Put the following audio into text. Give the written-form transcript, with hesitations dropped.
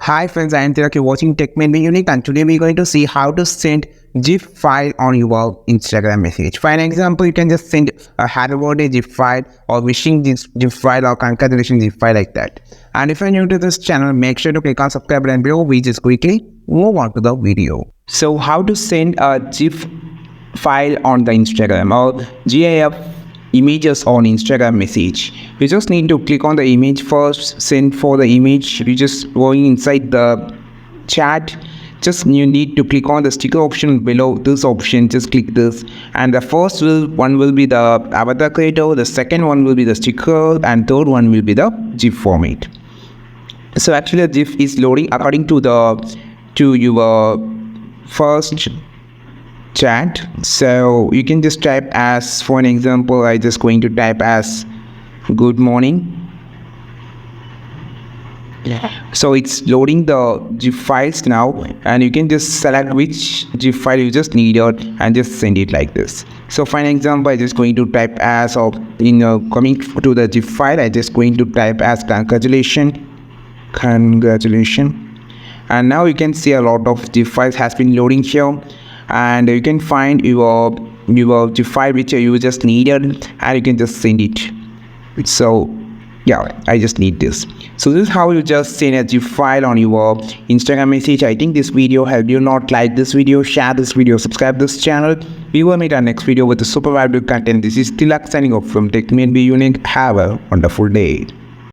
Hi friends, I am Tilak. You're watching Tech Made Me Unique, and today we're going to see how to send GIF file on your Instagram message. For an example, you can just send a happy birthday GIF file or wishing GIF file or congratulations GIF file like that. And if you're new to this channel, make sure to click on subscribe button below. We just quickly move on to the video. So how to send a GIF file on the Instagram or GIF images on Instagram message. You just need to click on the image first, send for the image. You just going inside the chat, just you need to click on the sticker option below this option. Just click this, and the first one will be the avatar creator, the second one will be the sticker, and third one will be the GIF format. So actually the GIF is loading according to your first chat. So you can just type as, for an example, I just going to type as good morning. So it's loading the GIF files now, and you can just select which GIF file you just needed and just send it like this. So for an example, I just going to type as, or coming to the GIF file, I just going to type as congratulations, and now you can see a lot of GIF files has been loading here, and you can find your GIF file which you just needed, and you can just send it. So yeah, I just need this. So this is how you just send a GIF file on your Instagram message. I think this video helped you. Not like this video, share this video, subscribe this channel. We will meet our next video with the super valuable content. This is Tilak signing off from Tech Made Me Unique. Have a wonderful day.